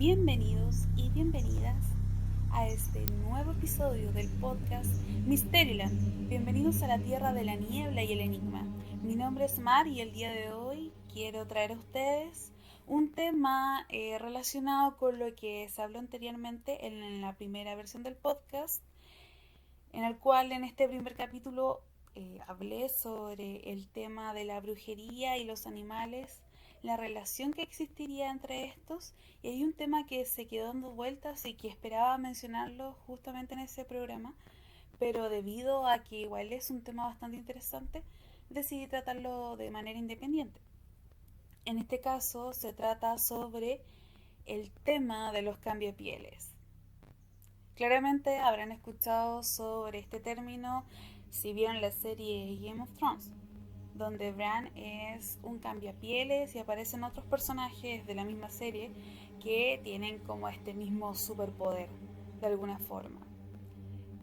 Bienvenidos y bienvenidas a este nuevo episodio del podcast Mysteryland. Bienvenidos a la tierra de la niebla y el enigma. Mi nombre es Mar y el día de hoy quiero traer a ustedes un tema relacionado con lo que se habló anteriormente en la primera versión del podcast, en el cual en este primer capítulo hablé sobre el tema de la brujería y los animales, la relación que existiría entre estos, y hay un tema que se quedó dando vueltas y que esperaba mencionarlo justamente en ese programa, pero debido a que igual es un tema bastante interesante, decidí tratarlo de manera independiente. En este caso se trata sobre el tema de los cambiapieles. Claramente habrán escuchado sobre este término si vieron la serie Game of Thrones, donde Bran es un cambiapieles y aparecen otros personajes de la misma serie que tienen como este mismo superpoder, de alguna forma.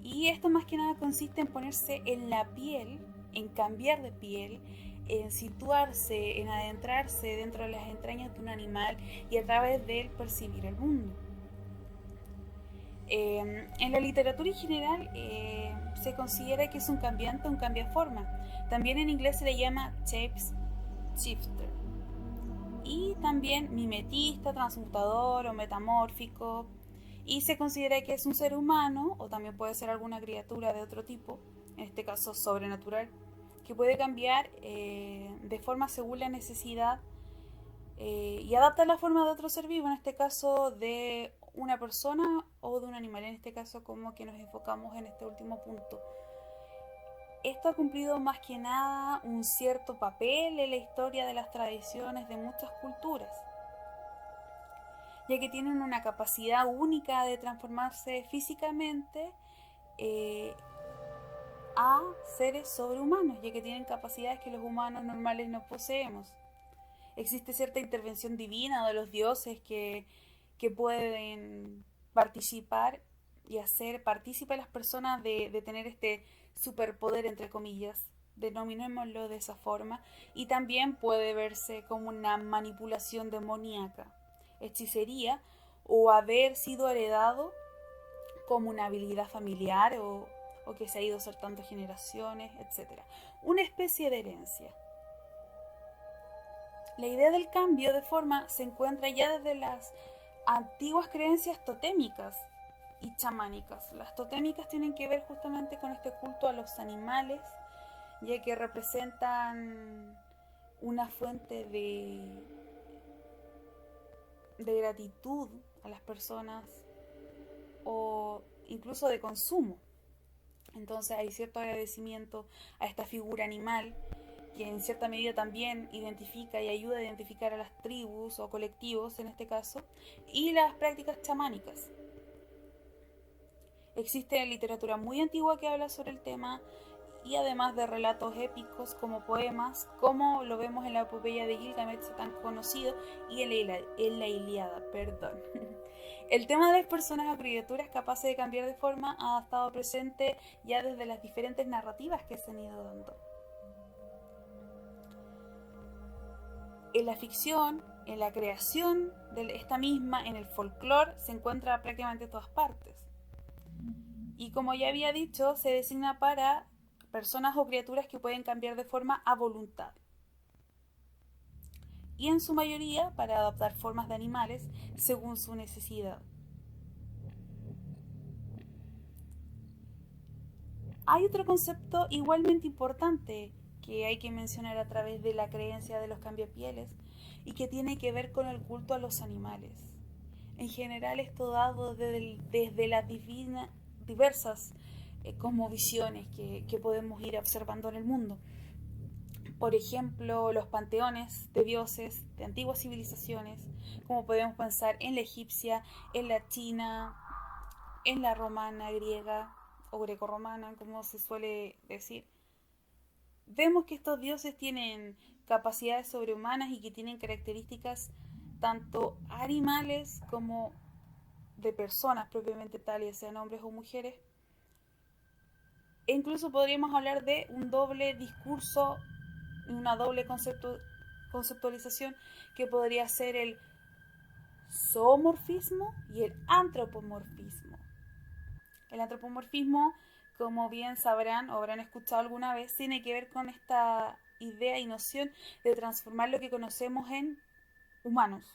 Y esto más que nada consiste en ponerse en la piel, en cambiar de piel, en situarse, en adentrarse dentro de las entrañas de un animal y a través de él percibir el mundo. En la literatura en general se considera que es un cambiante, un cambiaforma. También en inglés se le llama shapeshifter. Y también mimetista, transmutador o metamórfico. Y se considera que es un ser humano, o también puede ser alguna criatura de otro tipo, en este caso sobrenatural, que puede cambiar de forma según la necesidad y adapta la forma de otro ser vivo, en este caso de una persona o de un animal, en este caso como que nos enfocamos en este último punto. Esto ha cumplido más que nada un cierto papel en la historia de las tradiciones de muchas culturas, ya que tienen una capacidad única de transformarse físicamente eh, a seres sobrehumanos, ya que tienen capacidades que los humanos normales no poseemos. Existe cierta intervención divina de los dioses que pueden participar y hacer partícipe a las personas de tener este superpoder, entre comillas, denominémoslo de esa forma, y también puede verse como una manipulación demoníaca, hechicería, o haber sido heredado como una habilidad familiar o que se ha ido saltando generaciones, etc. Una especie de herencia. La idea del cambio de forma se encuentra ya desde las antiguas creencias totémicas y chamánicas. Las totémicas tienen que ver justamente con este culto a los animales, ya que representan una fuente de gratitud a las personas o incluso de consumo. Entonces hay cierto agradecimiento a esta figura animal que en cierta medida también identifica y ayuda a identificar a las tribus o colectivos en este caso, y las prácticas chamánicas. Existe literatura muy antigua que habla sobre el tema y además de relatos épicos como poemas, como lo vemos en la epopeya de Gilgamesh tan conocido y en la Ilíada, perdón. El tema de las personas o criaturas capaces de cambiar de forma ha estado presente ya desde las diferentes narrativas que se han ido dando. En la ficción, en la creación de esta misma, en el folclore, se encuentra prácticamente en todas partes. Y como ya había dicho, se designa para personas o criaturas que pueden cambiar de forma a voluntad. Y en su mayoría para adaptar formas de animales según su necesidad. Hay otro concepto igualmente importante que hay que mencionar a través de la creencia de los cambiapieles y que tiene que ver con el culto a los animales. En general esto dado desde las diversas cosmovisiones que podemos ir observando en el mundo. Por ejemplo, los panteones de dioses de antiguas civilizaciones, como podemos pensar en la egipcia, en la china, en la romana, griega o grecorromana, como se suele decir. Vemos que estos dioses tienen capacidades sobrehumanas y que tienen características tanto animales como de personas propiamente tales, sean hombres o mujeres. E incluso podríamos hablar de un doble discurso, una doble conceptualización que podría ser el zoomorfismo y el antropomorfismo. El antropomorfismo, como bien sabrán o habrán escuchado alguna vez, tiene que ver con esta idea y noción de transformar lo que conocemos en humanos,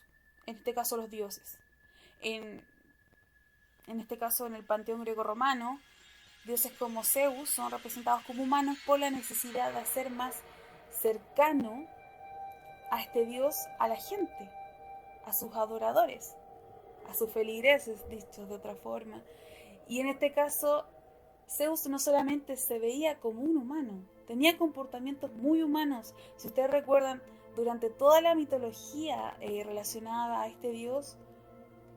en este caso los dioses. En, en este caso, en el panteón grecorromano, dioses como Zeus son representados como humanos por la necesidad de hacer más cercano a este dios a la gente, a sus adoradores, a sus feligreses, dichos de otra forma. Y en este caso, Zeus no solamente se veía como un humano, tenía comportamientos muy humanos. Si ustedes recuerdan, durante toda la mitología relacionada a este dios,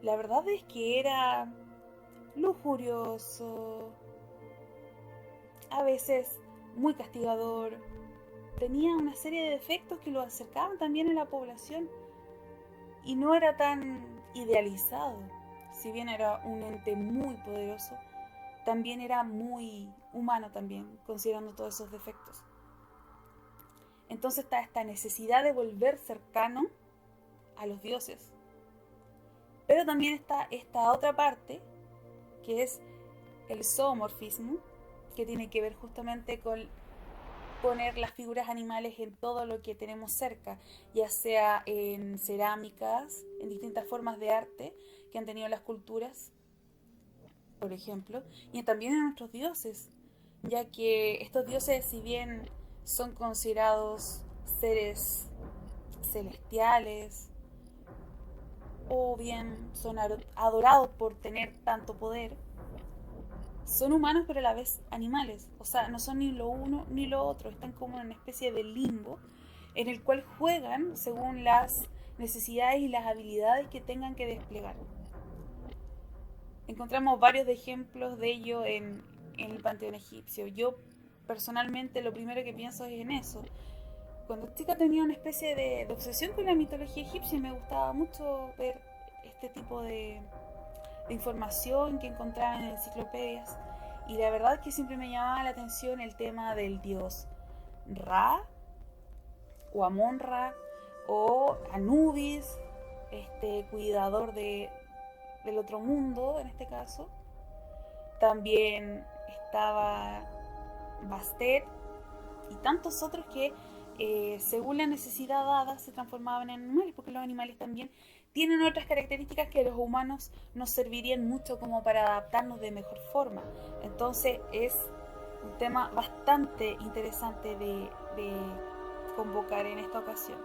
la verdad es que era lujurioso, a veces muy castigador, tenía una serie de defectos que lo acercaban también a la población y no era tan idealizado. Si bien era un ente muy poderoso, también era muy humano también, considerando todos esos defectos. Entonces está esta necesidad de volver cercano a los dioses. Pero también está esta otra parte, que es el zoomorfismo, que tiene que ver justamente con poner las figuras animales en todo lo que tenemos cerca, ya sea en cerámicas, en distintas formas de arte que han tenido las culturas, por ejemplo, y también en nuestros dioses, ya que estos dioses, si bien son considerados seres celestiales, o bien son adorados por tener tanto poder, son humanos pero a la vez animales. O sea, no son ni lo uno ni lo otro. Están como en una especie de limbo en el cual juegan según las necesidades y las habilidades que tengan que desplegar. Encontramos varios ejemplos de ello en el panteón egipcio. Yo personalmente lo primero que pienso es en eso. Cuando chica tenía una especie de obsesión con la mitología egipcia y me gustaba mucho ver este tipo de información que encontraba en enciclopedias. Y la verdad es que siempre me llamaba la atención el tema del dios Ra, o Amon-Ra, o Anubis, este cuidador del otro mundo, en este caso. También estaba Bastet y tantos otros que, según la necesidad dada, se transformaban en animales, porque los animales también tienen otras características que los humanos nos servirían mucho como para adaptarnos de mejor forma. Entonces es un tema bastante interesante de convocar en esta ocasión.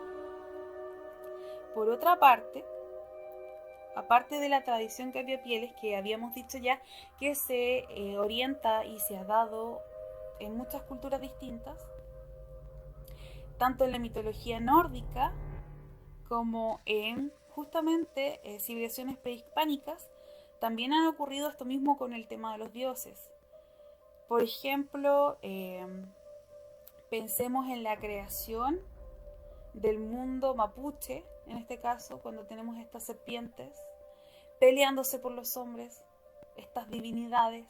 Por otra parte, aparte de la tradición cambiapieles que habíamos dicho ya, que se orienta y se ha dado en muchas culturas distintas, tanto en la mitología nórdica como en justamente civilizaciones prehispánicas, también han ocurrido esto mismo con el tema de los dioses. Por ejemplo, pensemos en la creación del mundo mapuche, en este caso, cuando tenemos estas serpientes peleándose por los hombres, estas divinidades,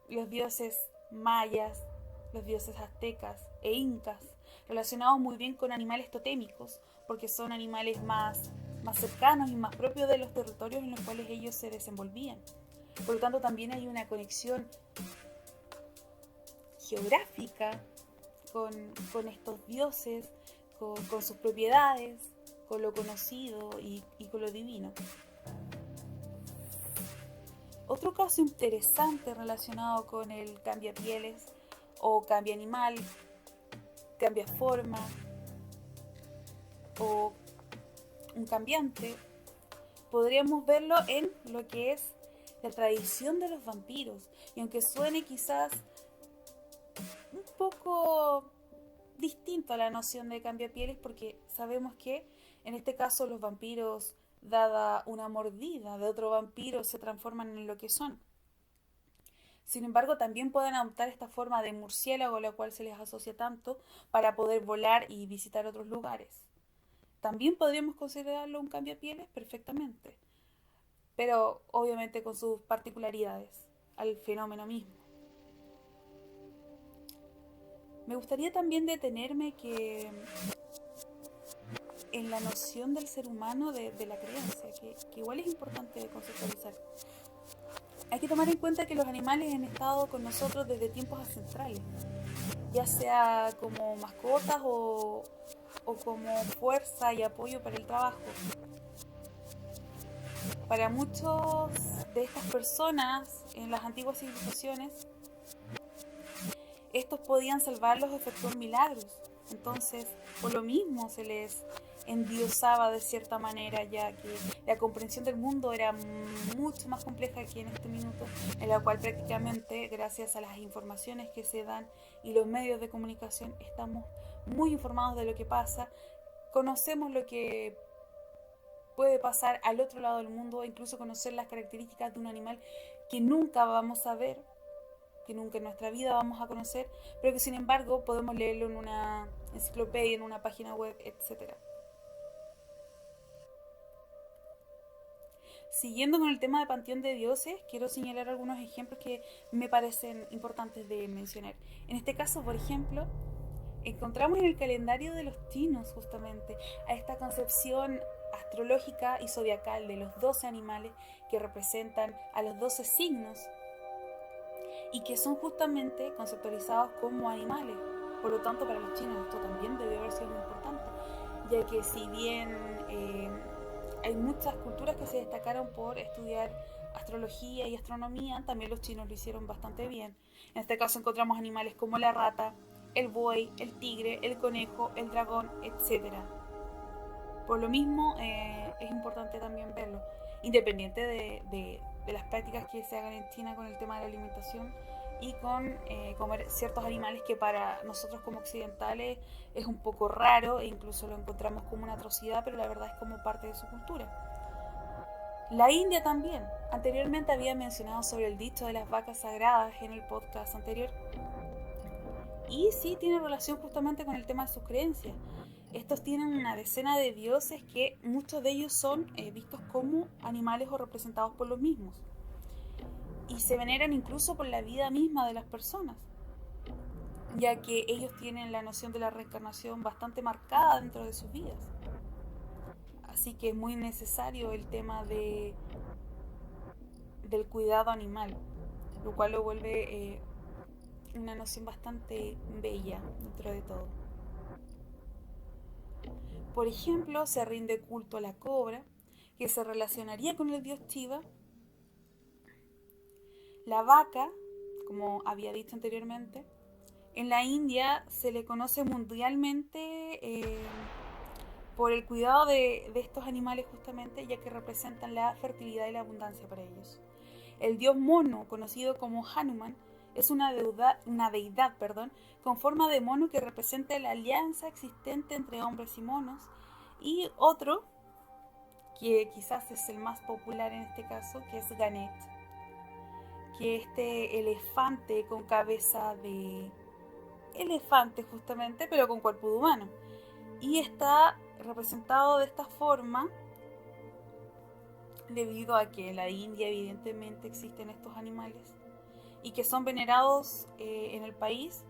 los dioses mayas, los dioses aztecas e incas, relacionados muy bien con animales totémicos, porque son animales más cercanos y más propios de los territorios en los cuales ellos se desenvolvían. Por lo tanto, también hay una conexión geográfica con estos dioses, con sus propiedades, con lo conocido y con lo divino. Otro caso interesante relacionado con el cambiapieles o cambia animal, cambia forma o un cambiante, podríamos verlo en lo que es la tradición de los vampiros. Y aunque suene quizás un poco distinto a la noción de cambiapieles, porque sabemos que en este caso los vampiros, dada una mordida de otro vampiro, se transforman en lo que son. Sin embargo, también pueden adoptar esta forma de murciélago, la cual se les asocia tanto, para poder volar y visitar otros lugares. También podríamos considerarlo un cambiapieles perfectamente, pero obviamente con sus particularidades al fenómeno mismo. Me gustaría también detenerme que en la noción del ser humano de la creencia, que igual es importante conceptualizar. Hay que tomar en cuenta que los animales han estado con nosotros desde tiempos ancestrales, ya sea como mascotas o como fuerza y apoyo para el trabajo. Para muchos de estas personas en las antiguas civilizaciones, estos podían salvarlos o efectuar milagros. Entonces, por lo mismo se les endiosaba de cierta manera, ya que la comprensión del mundo era mucho más compleja que en este minuto, en la cual prácticamente, gracias a las informaciones que se dan y los medios de comunicación, estamos muy informados de lo que pasa, conocemos lo que puede pasar al otro lado del mundo, incluso conocer las características de un animal que nunca vamos a ver, que nunca en nuestra vida vamos a conocer, pero que sin embargo podemos leerlo en una enciclopedia, en una página web, etc. Siguiendo con el tema de Panteón de Dioses, quiero señalar algunos ejemplos que me parecen importantes de mencionar. En este caso, por ejemplo, encontramos en el calendario de los chinos justamente a esta concepción astrológica y zodiacal de los 12 animales que representan a los 12 signos y que son justamente conceptualizados como animales. Por lo tanto, para los chinos esto también debe haber sido muy importante, ya que si bien hay muchas culturas que se destacaron por estudiar astrología y astronomía, también los chinos lo hicieron bastante bien. En este caso encontramos animales como la rata, el buey, el tigre, el conejo, el dragón, etc. Por lo mismo es importante también verlo, independiente de las prácticas que se hagan en China con el tema de la alimentación y con comer ciertos animales que para nosotros como occidentales es un poco raro e incluso lo encontramos como una atrocidad, pero la verdad es como parte de su cultura. La India también. Anteriormente había mencionado sobre el dicho de las vacas sagradas en el podcast anterior. Y sí tiene relación justamente con el tema de sus creencias. Estos tienen una decena de dioses que muchos de ellos son vistos como animales o representados por los mismos. Y se veneran incluso por la vida misma de las personas, ya que ellos tienen la noción de la reencarnación bastante marcada dentro de sus vidas. Así que es muy necesario el tema del cuidado animal, lo cual lo vuelve una noción bastante bella dentro de todo. Por ejemplo, se rinde culto a la cobra, que se relacionaría con el dios Shiva. La vaca, como había dicho anteriormente, en la India se le conoce mundialmente por el cuidado de estos animales justamente, ya que representan la fertilidad y la abundancia para ellos. El dios mono, conocido como Hanuman, es una deidad con forma de mono que representa la alianza existente entre hombres y monos. Y otro, que quizás es el más popular en este caso, que es Ganet, que este elefante con cabeza de elefante justamente, pero con cuerpo de humano. Y está representado de esta forma debido a que en la India evidentemente existen estos animales y que son venerados en el país,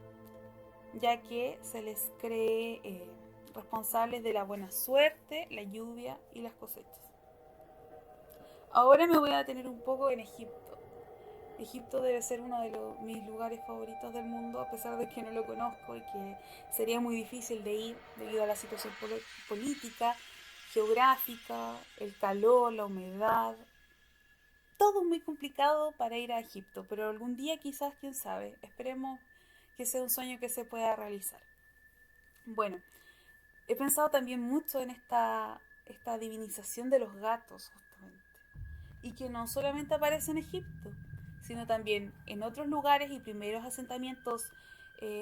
ya que se les cree responsables de la buena suerte, la lluvia y las cosechas. Ahora me voy a detener un poco en Egipto. Egipto debe ser uno de mis lugares favoritos del mundo, a pesar de que no lo conozco y que sería muy difícil de ir debido a la situación política, geográfica, el calor, la humedad. Todo muy complicado para ir a Egipto, pero algún día quizás, quién sabe, esperemos que sea un sueño que se pueda realizar. Bueno, he pensado también mucho en esta divinización de los gatos, justamente, y que no solamente aparece en Egipto, sino también en otros lugares y primeros asentamientos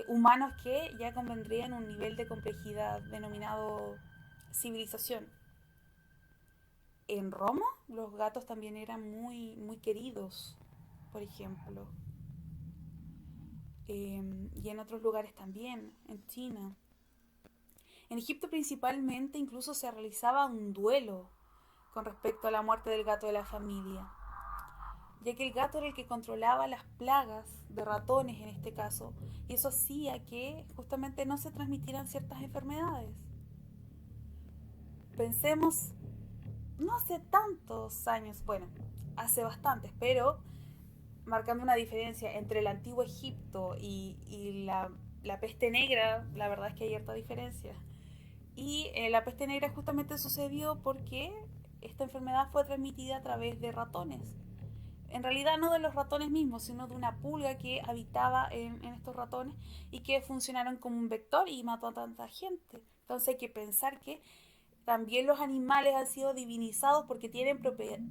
humanos que ya convendrían un nivel de complejidad denominado civilización. En Roma los gatos también eran muy, muy queridos, por ejemplo. Y en otros lugares también, en China. En Egipto principalmente incluso se realizaba un duelo con respecto a la muerte del gato de la familia, ya que el gato era el que controlaba las plagas de ratones en este caso, y eso hacía que justamente no se transmitieran ciertas enfermedades. Pensemos, no hace tantos años, bueno, hace bastantes, pero marcando una diferencia entre el antiguo Egipto y la peste negra, la verdad es que hay harta diferencia. Y la peste negra justamente sucedió porque esta enfermedad fue transmitida a través de ratones. En realidad no de los ratones mismos, sino de una pulga que habitaba en estos ratones y que funcionaron como un vector y mató a tanta gente. Entonces hay que pensar que también los animales han sido divinizados porque tienen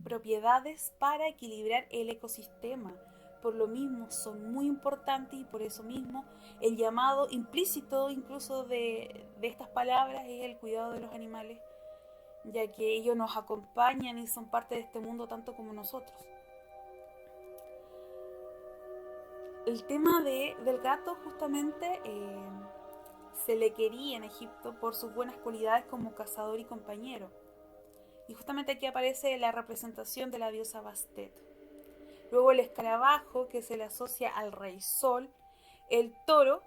propiedades para equilibrar el ecosistema. Por lo mismo son muy importantes y por eso mismo el llamado implícito incluso de estas palabras es el cuidado de los animales, ya que ellos nos acompañan y son parte de este mundo tanto como nosotros. El tema del gato justamente se le quería en Egipto por sus buenas cualidades como cazador y compañero. Y justamente aquí aparece la representación de la diosa Bastet. Luego el escarabajo, que se le asocia al rey sol. El toro,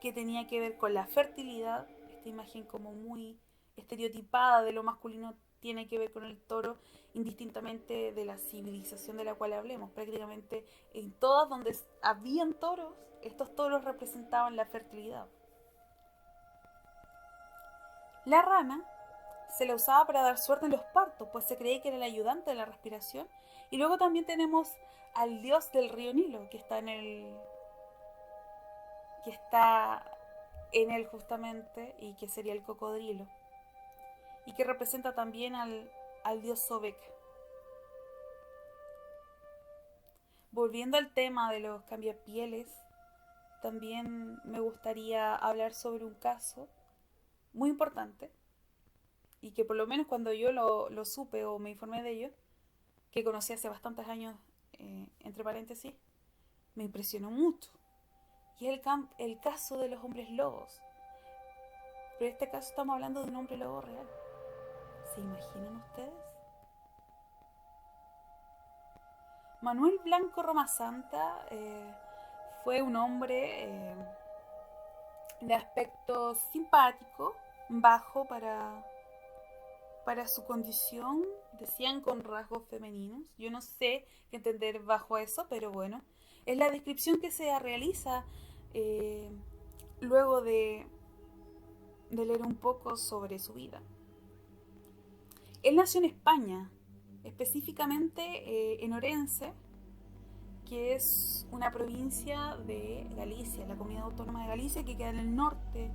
que tenía que ver con la fertilidad. Esta imagen como muy estereotipada de lo masculino tiene que ver con el toro, indistintamente de la civilización de la cual hablemos. Prácticamente en todas donde habían toros, estos toros representaban la fertilidad. La rana se la usaba para dar suerte en los partos, pues se creía que era el ayudante de la respiración. Y luego también tenemos al dios del río Nilo, que está en él justamente, y que sería el cocodrilo. Y que representa también al dios Sobek. Volviendo al tema de los cambiapieles, también me gustaría hablar sobre un caso muy importante y que por lo menos cuando yo lo supe o me informé de ello, que conocí hace bastantes años, entre paréntesis, me impresionó mucho. Y es el caso de los hombres lobos. Pero en este caso estamos hablando de un hombre lobo real. ¿Se imaginan ustedes? Manuel Blanco Romasanta fue un hombre de aspecto simpático, bajo para su condición, decían con rasgos femeninos. Yo no sé qué entender bajo eso, pero bueno, es la descripción que se realiza luego de leer un poco sobre su vida. Él nació en España, específicamente en Orense, que es una provincia de Galicia, la comunidad autónoma de Galicia, que queda en el norte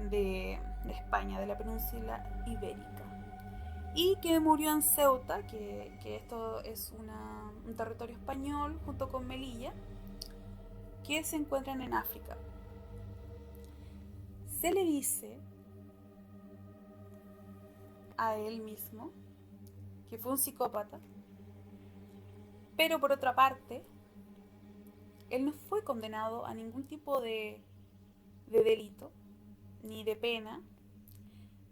de España, de la península ibérica, y que murió en Ceuta, que esto es un territorio español, junto con Melilla, que se encuentran en África. Se le dice a él mismo que fue un psicópata, pero por otra parte, él no fue condenado a ningún tipo de delito ni de pena,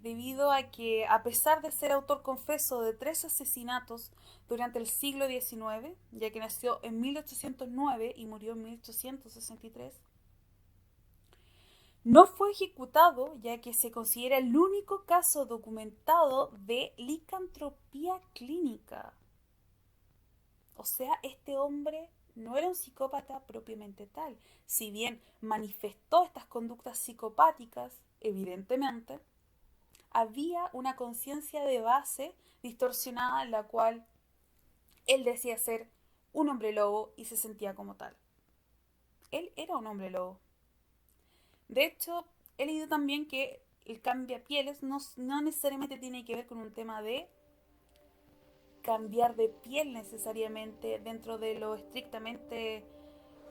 debido a que, a pesar de ser autor confeso de 3 asesinatos durante el siglo XIX, ya que nació en 1809 y murió en 1863, no fue ejecutado, ya que se considera el único caso documentado de licantropía clínica. O sea, este hombre no era un psicópata propiamente tal. Si bien manifestó estas conductas psicopáticas, evidentemente, había una conciencia de base distorsionada en la cual él decía ser un hombre lobo y se sentía como tal. Él era un hombre lobo. De hecho, he leído también que el cambiapieles no necesariamente tiene que ver con un tema de cambiar de piel necesariamente dentro de lo estrictamente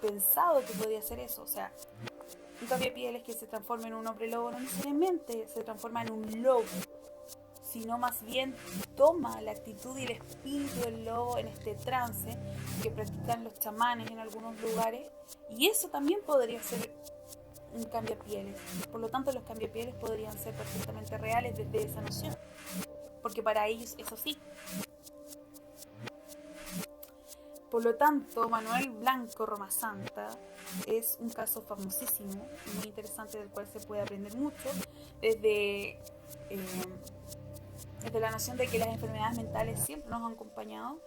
pensado que podía ser eso. O sea, un cambiapieles que se transforma en un hombre lobo no necesariamente se transforma en un lobo, sino más bien toma la actitud y el espíritu del lobo en este trance que practican los chamanes en algunos lugares, y eso también podría ser un cambiapieles. Por lo tanto, los cambiapieles podrían ser perfectamente reales desde esa noción, porque para ellos eso sí. Por lo tanto, Manuel Blanco Romasanta es un caso famosísimo, muy interesante, del cual se puede aprender mucho, desde desde la noción de que las enfermedades mentales siempre nos han acompañado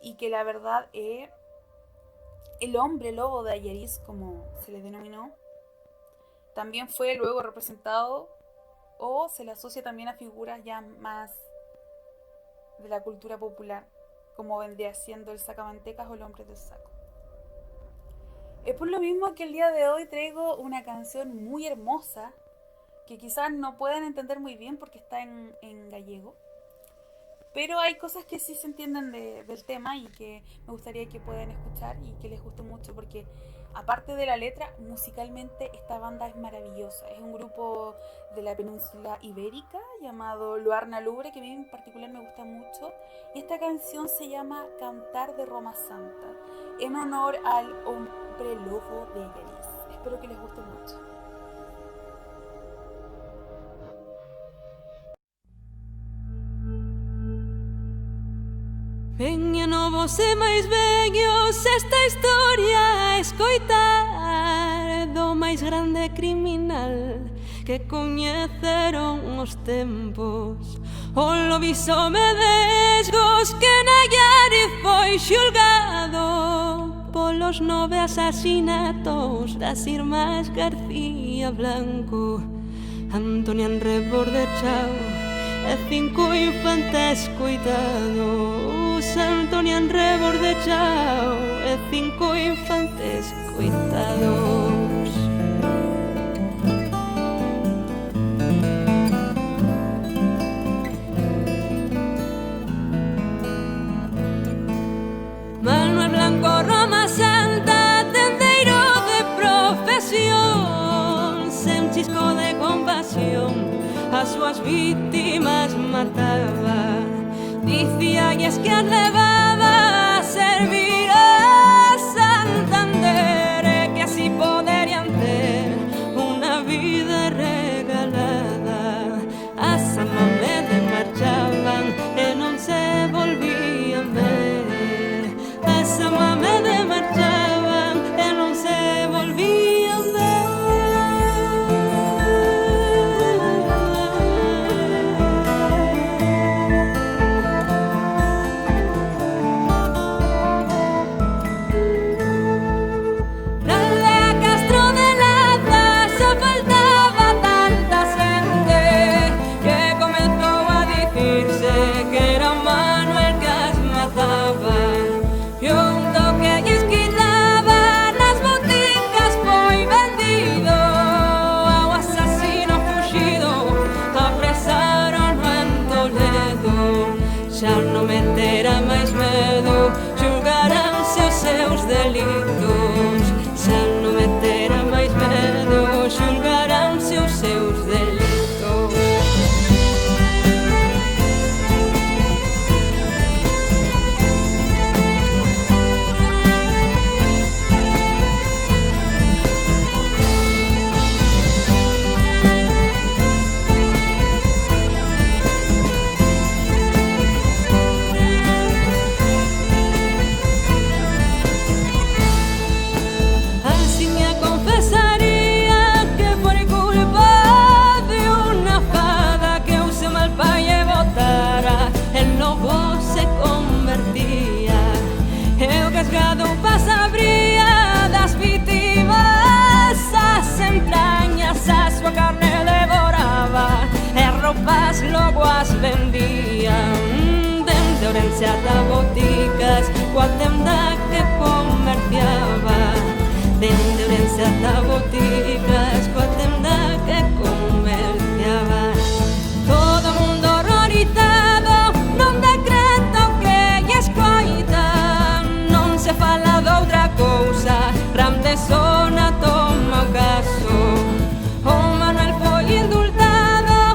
y que la verdad el hombre lobo de Ayariz, como se le denominó, también fue luego representado o se le asocia también a figuras ya más de la cultura popular, como vendría siendo el sacamantecas o el hombre del saco. Es por lo mismo que el día de hoy traigo una canción muy hermosa que quizás no puedan entender muy bien porque está en gallego, pero hay cosas que sí se entienden del tema y que me gustaría que puedan escuchar y que les guste mucho, porque aparte de la letra, musicalmente esta banda es maravillosa. Es un grupo de la península ibérica llamado Luarna Lubre, que a mí en particular me gusta mucho, y esta canción se llama Cantar de Roma Santa, en honor al hombre lobo de Ayariz. Espero que les guste mucho. Veña novos e máis vellos esta historia a escoitar do máis grande criminal que coñeceron os tempos, o lobisome desgos que na Ayariz foi xulgado polos 9 asasinatos das irmás García Blanco, Antonia Enreborde Chao e 5 infantes coitados. Antonia Enreborde Chao e 5 infantes coitados. Manuel Blanco Roma Santa, tendeiro de profesión, sen chisco de compasión as súas vítimas mataba. Dicíalles que as levaba a servir a Santander e que así poderían ter unha vida regalada. A San Mamede marchaban e non se volvían ver. A San Mamede marchaban e non se volvían ver. Xa non meterá máis medo, xulgaránse os seus delitos. Xa non meterá máis medo, xulgaránse os seus delitos. Logo as vendían dende Ourense ata boticas, coa tenda que comerciaba. Dende Ourense ata boticas, coa tenda que comerciaba. Todo mundo horrorizado, non decreta o que lle escoita. Non se fala doutra cousa, Ram de Sona toma o caso. O Manuel foi indultado,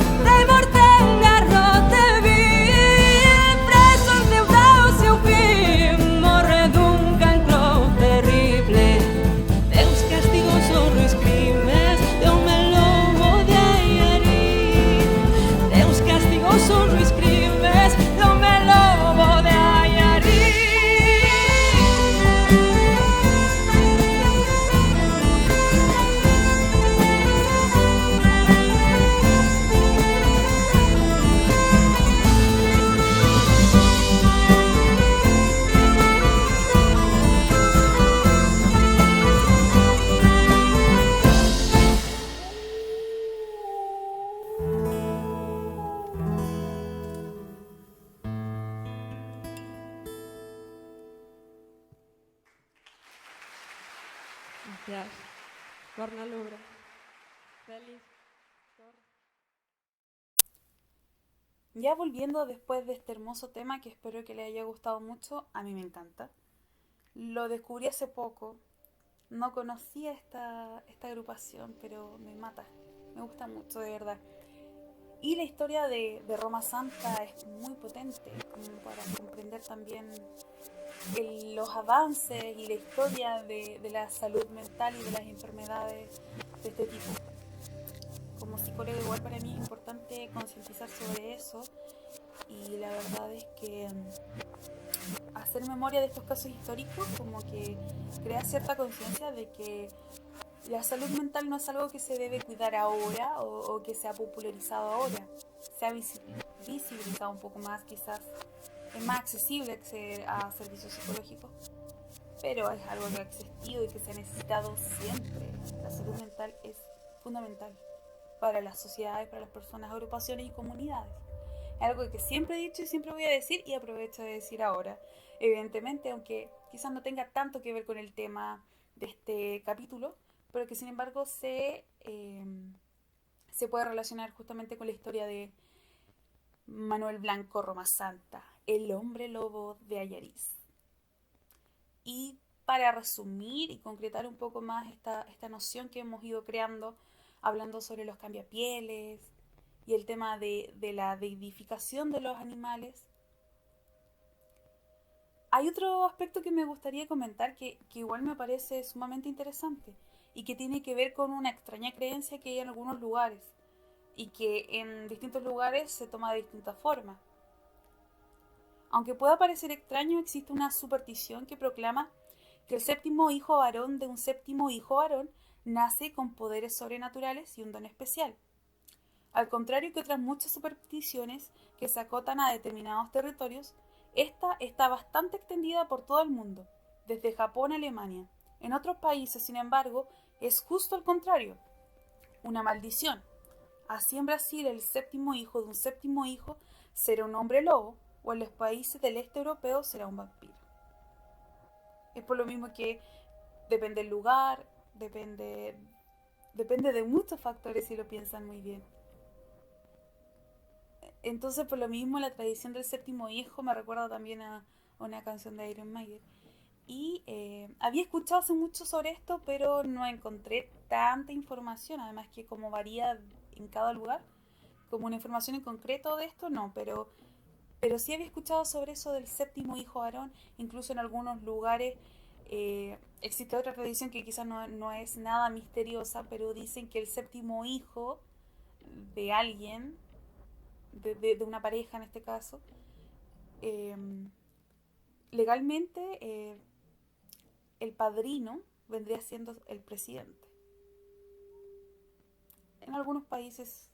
morre dun cancro terrible. Deus castigou os horros crimes. Gràcies. Torna a l'obra. Feliz. Ya volviendo después de este hermoso tema que espero que les haya gustado mucho, a mí me encanta. Lo descubrí hace poco, no conocía esta agrupación, pero me mata, me gusta mucho de verdad. Y la historia de Roma Santa es muy potente, como para comprender también los avances y la historia de la salud mental y de las enfermedades de este tipo. Como psicóloga igual para mí es importante concientizar sobre eso y la verdad es que hacer memoria de estos casos históricos como que crea cierta conciencia de que la salud mental no es algo que se debe cuidar ahora o que se ha popularizado ahora, se ha visibilizado un poco más, quizás es más accesible acceder a servicios psicológicos, pero es algo que ha existido y que se ha necesitado siempre. La salud mental es fundamental para las sociedades, para las personas, agrupaciones y comunidades. Es algo que siempre he dicho y siempre voy a decir y aprovecho de decir ahora. Evidentemente, aunque quizás no tenga tanto que ver con el tema de este capítulo, pero que sin embargo se puede relacionar justamente con la historia de Manuel Blanco Roma Santa, el hombre lobo de Ayariz. Y para resumir y concretar un poco más esta noción que hemos ido creando, hablando sobre los cambiapieles y el tema de la deidificación de los animales, hay otro aspecto que me gustaría comentar que igual me parece sumamente interesante y que tiene que ver con una extraña creencia que hay en algunos lugares y que en distintos lugares se toma de distintas formas. Aunque pueda parecer extraño, existe una superstición que proclama que el séptimo hijo varón de un séptimo hijo varón nace con poderes sobrenaturales y un don especial. Al contrario que otras muchas supersticiones que se acotan a determinados territorios, esta está bastante extendida por todo el mundo, desde Japón a Alemania. En otros países, sin embargo, es justo al contrario, una maldición. Así en Brasil, el séptimo hijo de un séptimo hijo será un hombre lobo, o en los países del este europeo será un vampiro. Es por lo mismo que depende del lugar, depende de muchos factores si lo piensan muy bien. Entonces, por lo mismo, la tradición del séptimo hijo me recuerda también a una canción de Iron Maiden. Y había escuchado hace mucho sobre esto, pero no encontré tanta información, además que como varía en cada lugar, como una información en concreto de esto, no, pero sí había escuchado sobre eso del séptimo hijo varón, incluso en algunos lugares existe otra tradición que quizás no es nada misteriosa, pero dicen que el séptimo hijo de alguien, de una pareja en este caso, eh, legalmente el padrino vendría siendo el presidente. En algunos países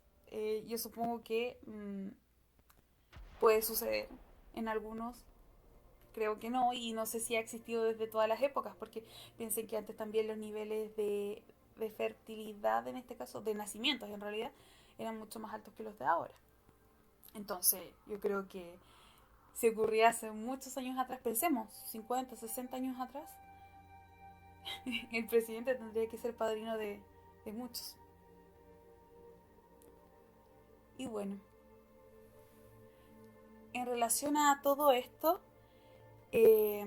yo supongo que puede suceder, en algunos creo que no, y no sé si ha existido desde todas las épocas, porque piensen que antes también los niveles de fertilidad, en este caso de nacimientos en realidad, eran mucho más altos que los de ahora. Entonces yo creo que si ocurría hace muchos años atrás, pensemos, 50, 60 años atrás, el presidente tendría que ser padrino de muchos. Y bueno, en relación a todo esto, es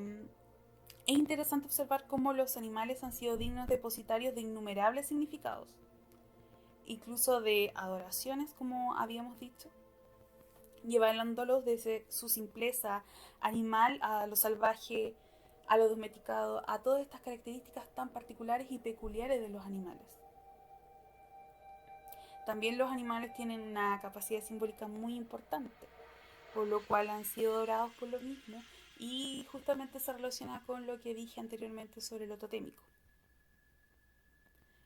interesante observar cómo los animales han sido dignos depositarios de innumerables significados, incluso de adoraciones, como habíamos dicho, llevándolos desde su simpleza animal a lo salvaje, a lo domesticado, a todas estas características tan particulares y peculiares de los animales. También los animales tienen una capacidad simbólica muy importante, por lo cual han sido adorados por lo mismo y justamente se relaciona con lo que dije anteriormente sobre lo totémico.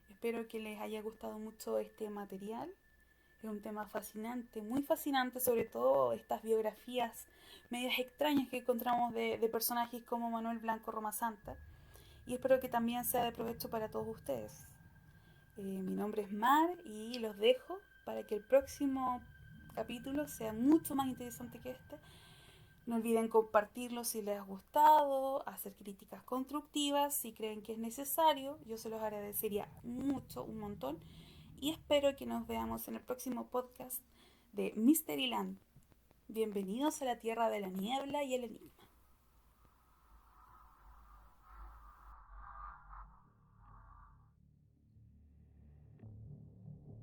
Espero que les haya gustado mucho este material. Es un tema fascinante, muy fascinante, sobre todo estas biografías medias extrañas que encontramos de personajes como Manuel Blanco Roma Santa. Y espero que también sea de provecho para todos ustedes. Mi nombre es Mar y los dejo para que el próximo capítulo sea mucho más interesante que este. No olviden compartirlo si les ha gustado, hacer críticas constructivas si creen que es necesario. Yo se los agradecería mucho, un montón. Y espero que nos veamos en el próximo podcast de Mysteryland. Bienvenidos a la Tierra de la Niebla y el Enigma.